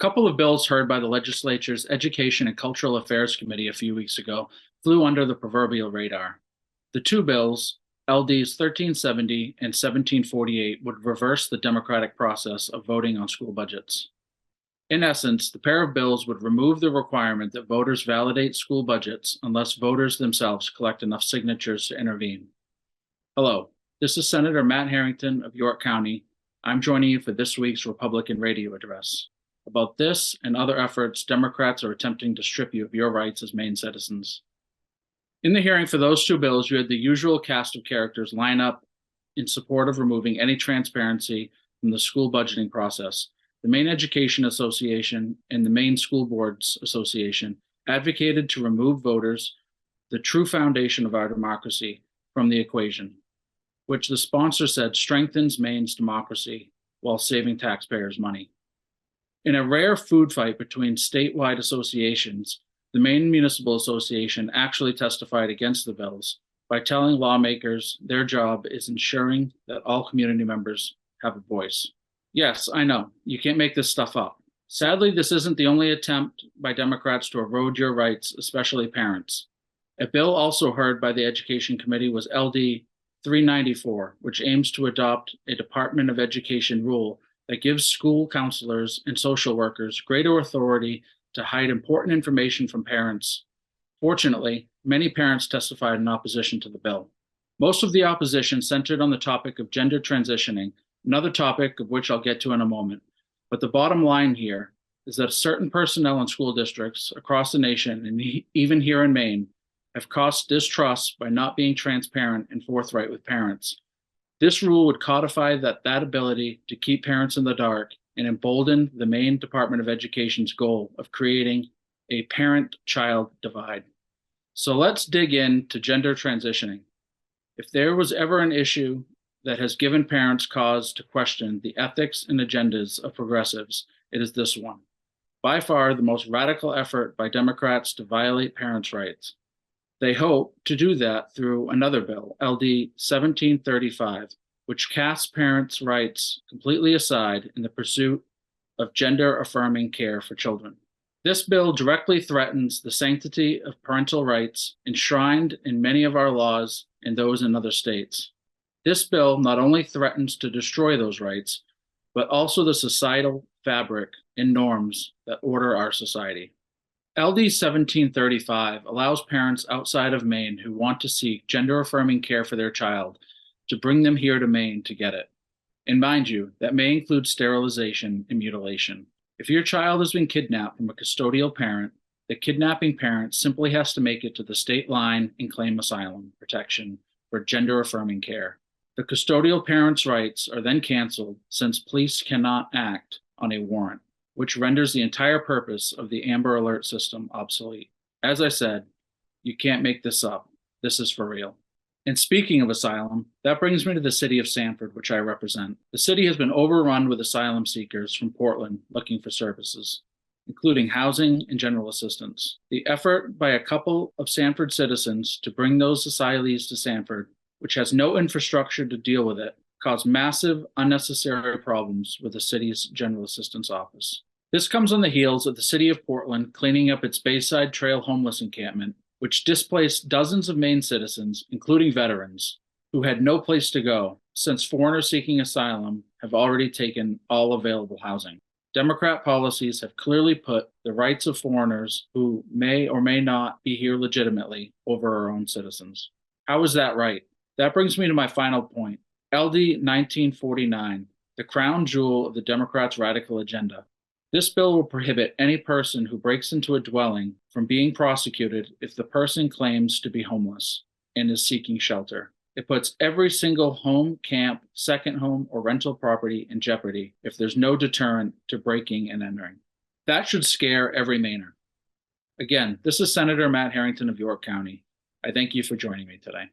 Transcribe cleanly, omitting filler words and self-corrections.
couple of bills heard by the legislature's Education and Cultural Affairs Committee a few weeks ago flew under the proverbial radar. The two bills, LDs 1370 and 1748, would reverse the democratic process of voting on school budgets. In essence, the pair of bills would remove the requirement that voters validate school budgets unless voters themselves collect enough signatures to intervene. Hello, this is Senator Matt Harrington of York County. I'm joining you for this week's Republican radio address. About this and other efforts, Democrats are attempting to strip you of your rights as Maine citizens. In the hearing for those two bills, you had the usual cast of characters line up in support of removing any transparency from the school budgeting process. The Maine Education Association and the Maine School Boards Association advocated to remove voters, the true foundation of our democracy, from the equation, which the sponsor said strengthens Maine's democracy while saving taxpayers money. In a rare food fight between statewide associations, the Maine Municipal Association actually testified against the bills by telling lawmakers their job is ensuring that all community members have a voice. Yes, I know, you can't make this stuff up. Sadly, this isn't the only attempt by Democrats to erode your rights, especially parents. A bill also heard by the Education Committee was LD 394, which aims to adopt a Department of Education rule that gives school counselors and social workers greater authority to hide important information from parents. Fortunately, many parents testified in opposition to the bill. Most of the opposition centered on the topic of gender transitioning, another topic of which I'll get to in a moment. But the bottom line here is that certain personnel in school districts across the nation, and even here in Maine, have caused distrust by not being transparent and forthright with parents. This rule would codify that ability to keep parents in the dark and embolden the Maine Department of Education's goal of creating a parent-child divide. So let's dig into gender transitioning. If there was ever an issue that has given parents cause to question the ethics and agendas of progressives, it is this one. By far the most radical effort by Democrats to violate parents' rights. They hope to do that through another bill, LD 1735, which casts parents' rights completely aside in the pursuit of gender-affirming care for children. This bill directly threatens the sanctity of parental rights enshrined in many of our laws and those in other states. This bill not only threatens to destroy those rights, but also the societal fabric and norms that order our society. LD 1735 allows parents outside of Maine who want to seek gender-affirming care for their child to bring them here to Maine to get it. And mind you, that may include sterilization and mutilation. If your child has been kidnapped from a custodial parent, the kidnapping parent simply has to make it to the state line and claim asylum protection for gender-affirming care. The custodial parent's rights are then canceled since police cannot act on a warrant, which renders the entire purpose of the Amber Alert system obsolete. As I said, you can't make this up. This is for real. And speaking of asylum, that brings me to the city of Sanford, which I represent. The city has been overrun with asylum seekers from Portland looking for services, including housing and general assistance. The effort by a couple of Sanford citizens to bring those asylees to Sanford, which has no infrastructure to deal with it, caused massive, unnecessary problems with the city's general assistance office. This comes on the heels of the city of Portland cleaning up its Bayside Trail homeless encampment, which displaced dozens of Maine citizens, including veterans, who had no place to go, since foreigners seeking asylum have already taken all available housing. Democrat policies have clearly put the rights of foreigners who may or may not be here legitimately over our own citizens. How is that right? That brings me to my final point. LD 1949, the crown jewel of the Democrats' radical agenda. This bill will prohibit any person who breaks into a dwelling from being prosecuted if the person claims to be homeless and is seeking shelter. It puts every single home, camp, second home, or rental property in jeopardy if there's no deterrent to breaking and entering. That should scare every Mainer. Again, this is Senator Matt Harrington of York County. I thank you for joining me today.